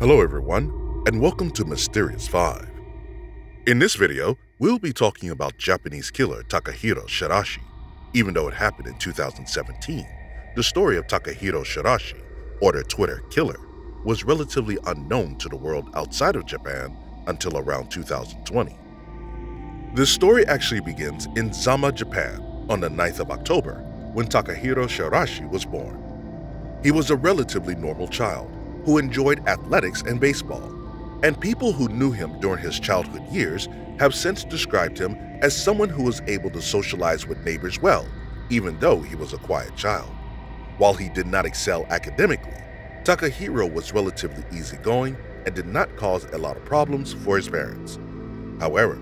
Hello everyone, and welcome to Mysterious 5. In this video, we'll be talking about Japanese killer Takahiro Shirashi. Even though it happened in 2017, the story of Takahiro Shirashi, or the Twitter killer, was relatively unknown to the world outside of Japan until around 2020. This story actually begins in Zama, Japan, on the 9th of October, when Takahiro Shirashi was born. He was a relatively normal child who enjoyed athletics and baseball, and people who knew him during his childhood years have since described him as someone who was able to socialize with neighbors well, even though he was a quiet child. While he did not excel academically, Takahiro was relatively easygoing and did not cause a lot of problems for his parents. However,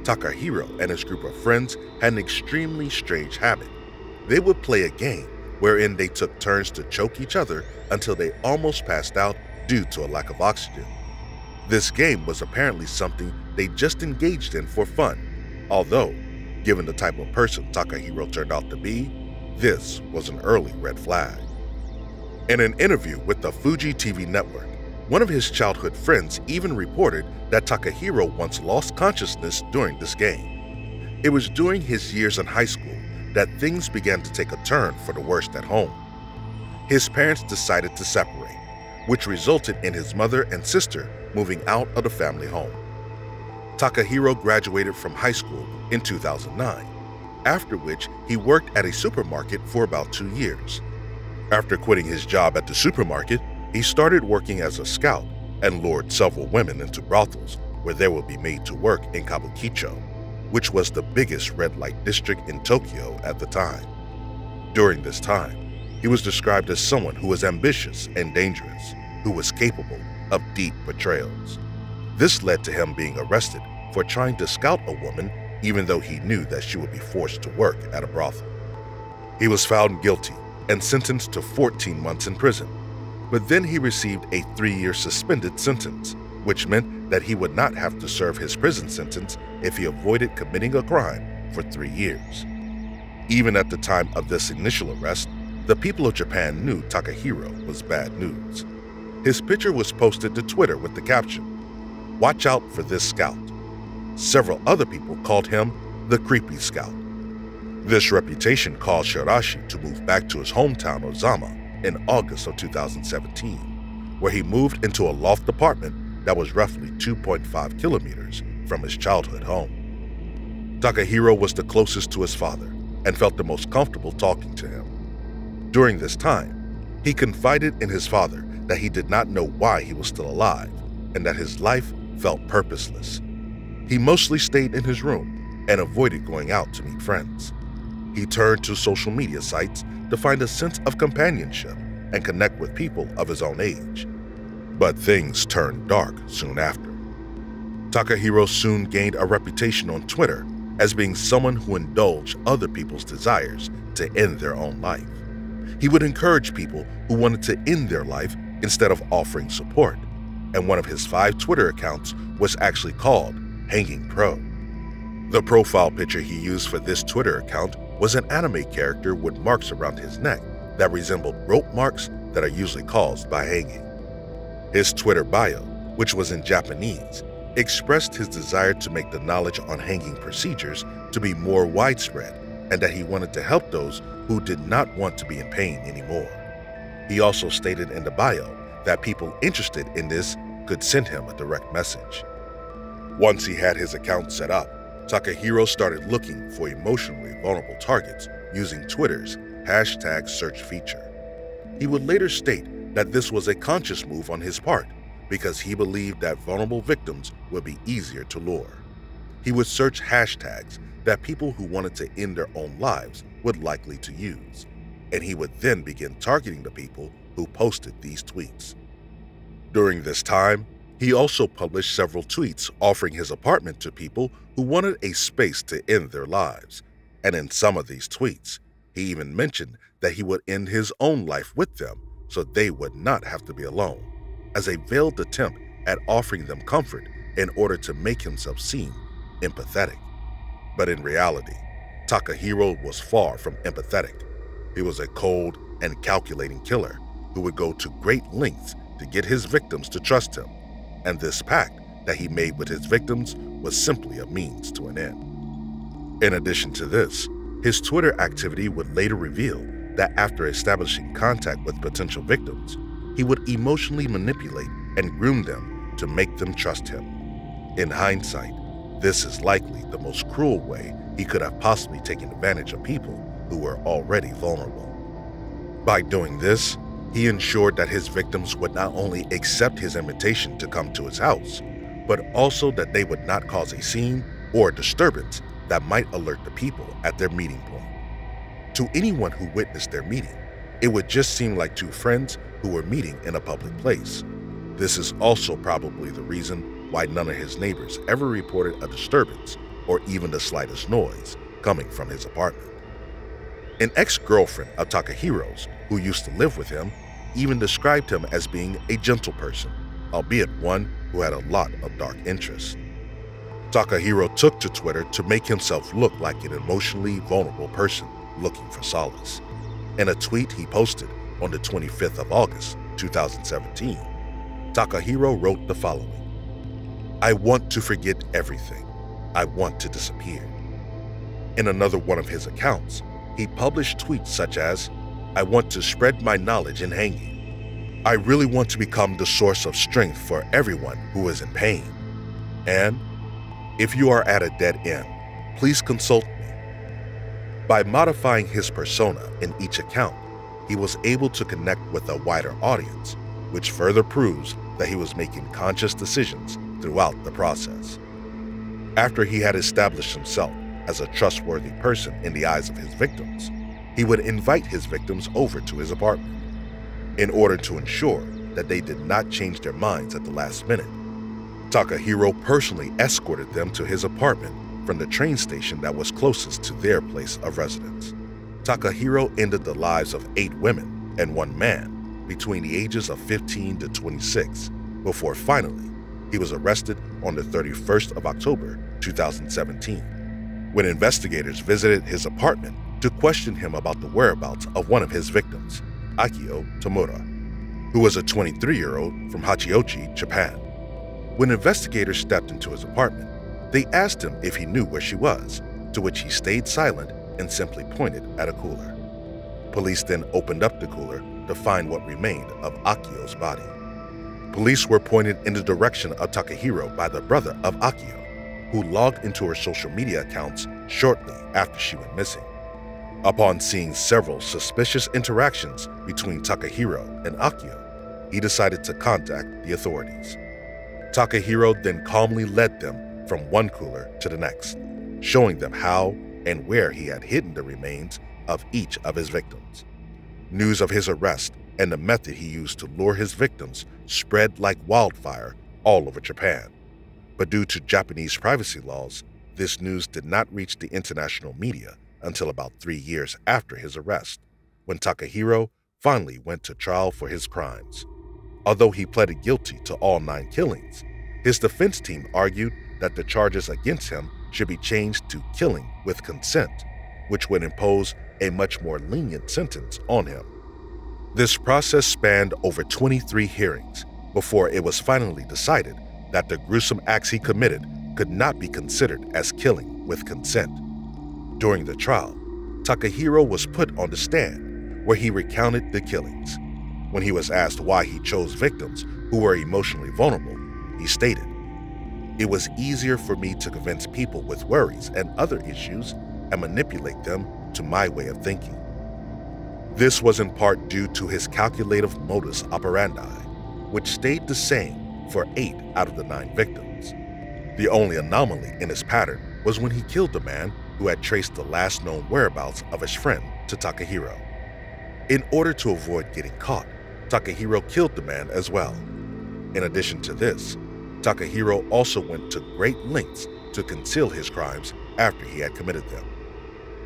Takahiro and his group of friends had an extremely strange habit. They would play a game wherein they took turns to choke each other until they almost passed out due to a lack of oxygen. This game was apparently something they just engaged in for fun, although, given the type of person Takahiro turned out to be, this was an early red flag. In an interview with the Fuji TV network, one of his childhood friends even reported that Takahiro once lost consciousness during this game. It was during his years in high school that things began to take a turn for the worst at home. His parents decided to separate, which resulted in his mother and sister moving out of the family home. Takahiro graduated from high school in 2009, after which he worked at a supermarket for about 2 years. After quitting his job at the supermarket, he started working as a scout and lured several women into brothels where they would be made to work in Kabukicho, which was the biggest red light district in Tokyo at the time. During this time, he was described as someone who was ambitious and dangerous, who was capable of deep betrayals. This led to him being arrested for trying to scout a woman even though he knew that she would be forced to work at a brothel. He was found guilty and sentenced to 14 months in prison, but then he received a 3-year suspended sentence, which meant that he would not have to serve his prison sentence if he avoided committing a crime for 3 years. Even at the time of this initial arrest, the people of Japan knew Takahiro was bad news. His picture was posted to Twitter with the caption, "Watch out for this scout." Several other people called him the Creepy Scout. This reputation caused Shirashi to move back to his hometown of Zama in August of 2017, where he moved into a loft apartment that was roughly 2.5 kilometers from his childhood home. Takahiro was the closest to his father and felt the most comfortable talking to him. During this time, he confided in his father that he did not know why he was still alive and that his life felt purposeless. He mostly stayed in his room and avoided going out to meet friends. He turned to social media sites to find a sense of companionship and connect with people of his own age. But things turned dark soon after. Takahiro soon gained a reputation on Twitter as being someone who indulged other people's desires to end their own life. He would encourage people who wanted to end their life instead of offering support, and one of his 5 Twitter accounts was actually called Hanging Pro. The profile picture he used for this Twitter account was an anime character with marks around his neck that resembled rope marks that are usually caused by hanging. His Twitter bio, which was in Japanese, expressed his desire to make the knowledge on hanging procedures to be more widespread and that he wanted to help those who did not want to be in pain anymore. He also stated in the bio that people interested in this could send him a direct message. Once he had his account set up, Takahiro started looking for emotionally vulnerable targets using Twitter's hashtag search feature. He would later state that this was a conscious move on his part because he believed that vulnerable victims would be easier to lure. He would search hashtags that people who wanted to end their own lives would likely to use, and he would then begin targeting the people who posted these tweets. During this time, he also published several tweets offering his apartment to people who wanted a space to end their lives, and in some of these tweets, he even mentioned that he would end his own life with them so they would not have to be alone, as a veiled attempt at offering them comfort in order to make himself seem empathetic. But in reality, Takahiro was far from empathetic. He was a cold and calculating killer who would go to great lengths to get his victims to trust him, and this pact that he made with his victims was simply a means to an end. In addition to this, his Twitter activity would later reveal that after establishing contact with potential victims, he would emotionally manipulate and groom them to make them trust him. In hindsight, this is likely the most cruel way he could have possibly taken advantage of people who were already vulnerable. By doing this, he ensured that his victims would not only accept his invitation to come to his house, but also that they would not cause a scene or a disturbance that might alert the people at their meeting point. To anyone who witnessed their meeting, it would just seem like two friends who were meeting in a public place. This is also probably the reason why none of his neighbors ever reported a disturbance or even the slightest noise coming from his apartment. An ex-girlfriend of Takahiro's, who used to live with him, even described him as being a gentle person, albeit one who had a lot of dark interests. Takahiro took to Twitter to make himself look like an emotionally vulnerable person looking for solace. In a tweet he posted on the 25th of August, 2017, Takahiro wrote the following: "I want to forget everything. I want to disappear." In another one of his accounts, he published tweets such as, "I want to spread my knowledge in hanging. I really want to become the source of strength for everyone who is in pain. And if you are at a dead end, please consult me." By modifying his persona in each account, he was able to connect with a wider audience, which further proves that he was making conscious decisions throughout the process. After he had established himself as a trustworthy person in the eyes of his victims, he would invite his victims over to his apartment. In order to ensure that they did not change their minds at the last minute, Takahiro personally escorted them to his apartment from the train station that was closest to their place of residence. Takahiro ended the lives of 8 women and 1 man between the ages of 15 to 26, before finally he was arrested on the 31st of October 2017, when investigators visited his apartment to question him about the whereabouts of one of his victims, Akio Tamura, who was a 23-year-old from Hachiochi, Japan. When investigators stepped into his apartment, they asked him if he knew where she was, to which he stayed silent and simply pointed at a cooler. Police then opened up the cooler to find what remained of Akio's body. Police were pointed in the direction of Takahiro by the brother of Akio, who logged into her social media accounts shortly after she went missing. Upon seeing several suspicious interactions between Takahiro and Akio, he decided to contact the authorities. Takahiro then calmly led them from one cooler to the next, showing them how and where he had hidden the remains of each of his victims. News of his arrest and the method he used to lure his victims spread like wildfire all over Japan. But due to Japanese privacy laws, this news did not reach the international media until about 3 years after his arrest, when Takahiro finally went to trial for his crimes. Although he pleaded guilty to all 9 killings, his defense team argued that the charges against him should be changed to killing with consent, which would impose a much more lenient sentence on him. This process spanned over 23 hearings before it was finally decided that the gruesome acts he committed could not be considered as killing with consent. During the trial, Takahiro was put on the stand, where he recounted the killings. When he was asked why he chose victims who were emotionally vulnerable, he stated, "It was easier for me to convince people with worries and other issues and manipulate them to my way of thinking." This was in part due to his calculative modus operandi, which stayed the same for 8 out of the 9 victims. The only anomaly in his pattern was when he killed the man who had traced the last known whereabouts of his friend to Takahiro. In order to avoid getting caught, Takahiro killed the man as well. In addition to this, Takahiro also went to great lengths to conceal his crimes after he had committed them.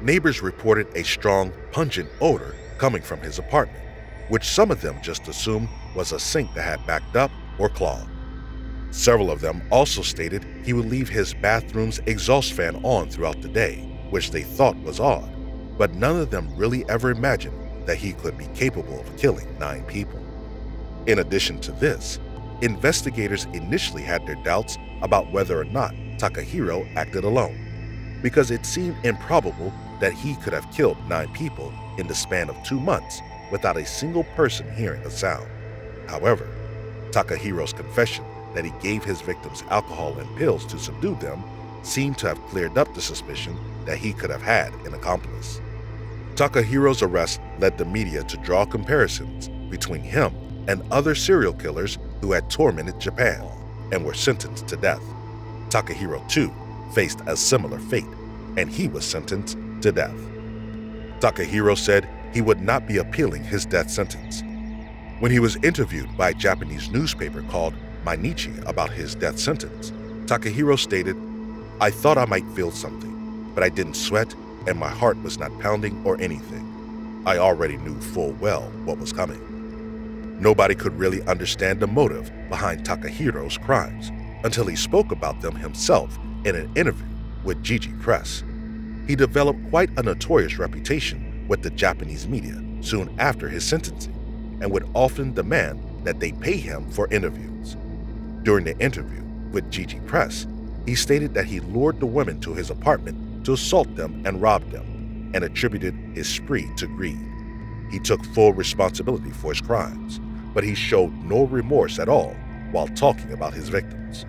Neighbors reported a strong, pungent odor coming from his apartment, which some of them just assumed was a sink that had backed up or clogged. Several of them also stated he would leave his bathroom's exhaust fan on throughout the day, which they thought was odd, but none of them really ever imagined that he could be capable of killing 9 people. In addition to this, investigators initially had their doubts about whether or not Takahiro acted alone, because it seemed improbable that he could have killed 9 people in the span of 2 months without a single person hearing a sound. However, Takahiro's confession that he gave his victims alcohol and pills to subdue them seemed to have cleared up the suspicion that he could have had an accomplice. Takahiro's arrest led the media to draw comparisons between him and other serial killers who had tormented Japan and were sentenced to death. Takahiro, too, faced a similar fate, and he was sentenced to death. Takahiro said he would not be appealing his death sentence. When he was interviewed by a Japanese newspaper called Mainichi about his death sentence, Takahiro stated, "I thought I might feel something, but I didn't sweat and my heart was not pounding or anything. I already knew full well what was coming." Nobody could really understand the motive behind Takahiro's crimes until he spoke about them himself in an interview with Jiji Press. He developed quite a notorious reputation with the Japanese media soon after his sentencing and would often demand that they pay him for interviews. During the interview with Jiji Press, he stated that he lured the women to his apartment to assault them and rob them, and attributed his spree to greed. He took full responsibility for his crimes, but he showed no remorse at all while talking about his victims.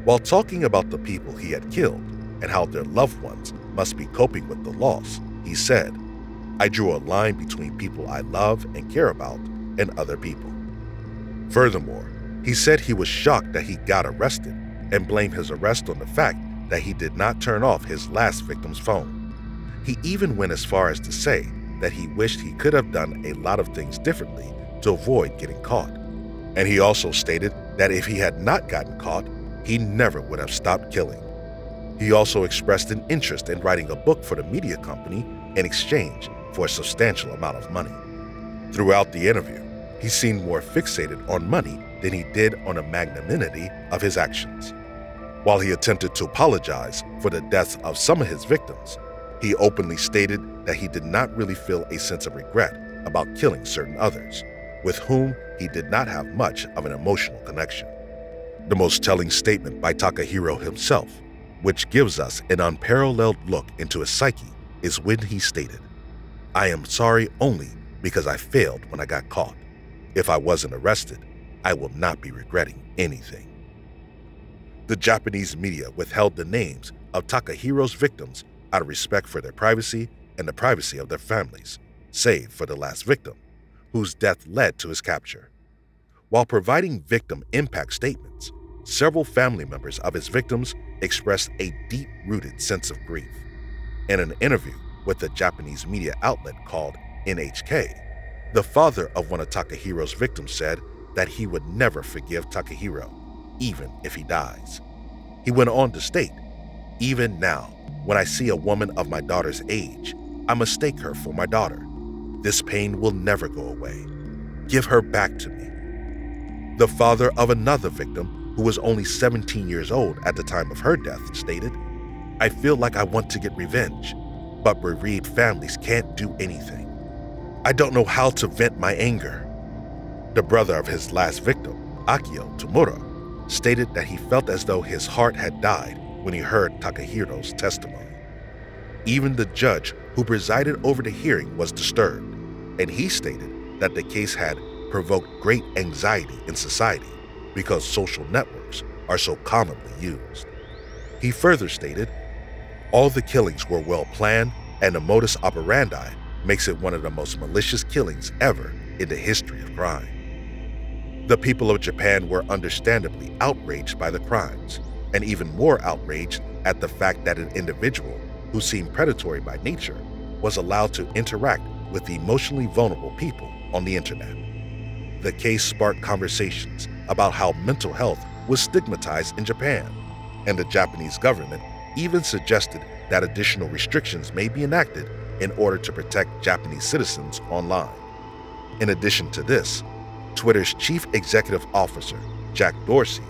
While talking about the people he had killed and how their loved ones must be coping with the loss, he said, "I drew a line between people I love and care about and other people." Furthermore, he said he was shocked that he got arrested and blamed his arrest on the fact that he did not turn off his last victim's phone. He even went as far as to say that he wished he could have done a lot of things differently to avoid getting caught. And he also stated that if he had not gotten caught, he never would have stopped killing. He also expressed an interest in writing a book for the media company in exchange for a substantial amount of money. Throughout the interview, he seemed more fixated on money than he did on the magnanimity of his actions. While he attempted to apologize for the deaths of some of his victims, he openly stated that he did not really feel a sense of regret about killing certain others, with whom he did not have much of an emotional connection. The most telling statement by Takahiro himself, which gives us an unparalleled look into his psyche, is when he stated, "I am sorry only because I failed when I got caught. If I wasn't arrested, I will not be regretting anything." The Japanese media withheld the names of Takahiro's victims out of respect for their privacy and the privacy of their families, save for the last victim, whose death led to his capture. While providing victim impact statements, several family members of his victims expressed a deep-rooted sense of grief. In an interview with a Japanese media outlet called NHK, the father of one of Takahiro's victims said that he would never forgive Takahiro, even if he dies. He went on to state, "Even now, when I see a woman of my daughter's age, I mistake her for my daughter. This pain will never go away. Give her back to me." The father of another victim, who was only 17 years old at the time of her death, stated, "I feel like I want to get revenge, but bereaved families can't do anything. I don't know how to vent my anger." The brother of his last victim, Akio Tomura, stated that he felt as though his heart had died when he heard Takahiro's testimony. Even the judge who presided over the hearing was disturbed, and he stated that the case had provoked great anxiety in society because social networks are so commonly used. He further stated, "All the killings were well planned, and the modus operandi makes it one of the most malicious killings ever in the history of crime." The people of Japan were understandably outraged by the crimes, and even more outraged at the fact that an individual who seemed predatory by nature was allowed to interact with emotionally vulnerable people on the internet. The case sparked conversations about how mental health was stigmatized in Japan, and the Japanese government even suggested that additional restrictions may be enacted in order to protect Japanese citizens online. In addition to this, Twitter's chief executive officer, Jack Dorsey,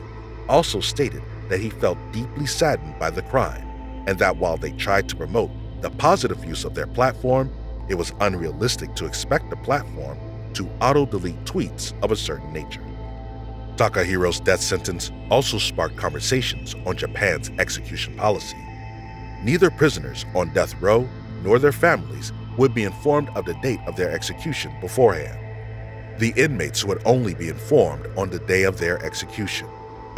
also stated that he felt deeply saddened by the crime, and that while they tried to promote the positive use of their platform, it was unrealistic to expect the platform to auto-delete tweets of a certain nature. Takahiro's death sentence also sparked conversations on Japan's execution policy. Neither prisoners on death row nor their families would be informed of the date of their execution beforehand. The inmates would only be informed on the day of their execution,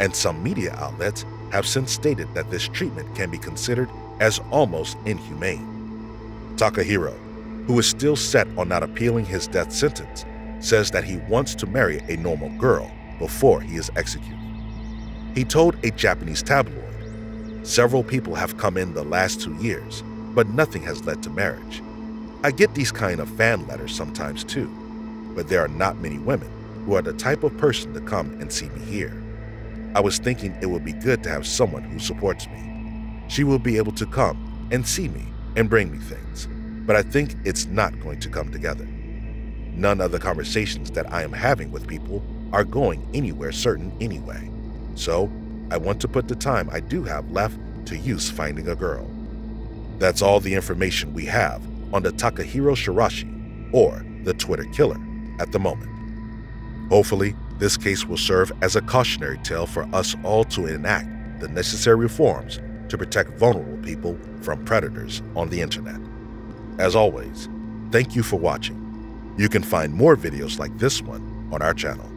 and some media outlets have since stated that this treatment can be considered as almost inhumane. Takahiro, who is still set on not appealing his death sentence, says that he wants to marry a normal girl before he is executed. He told a Japanese tabloid, "Several people have come in the last 2 years, but nothing has led to marriage. I get these kind of fan letters sometimes too, but there are not many women who are the type of person to come and see me here. I was thinking it would be good to have someone who supports me. She will be able to come and see me and bring me things, but I think it's not going to come together. None of the conversations that I am having with people are going anywhere certain anyway, so I want to put the time I do have left to use finding a girl." That's all the information we have on the Takahiro Shirashi, or the Twitter killer, at the moment. Hopefully, this case will serve as a cautionary tale for us all to enact the necessary reforms to protect vulnerable people from predators on the internet. As always, thank you for watching. You can find more videos like this one on our channel.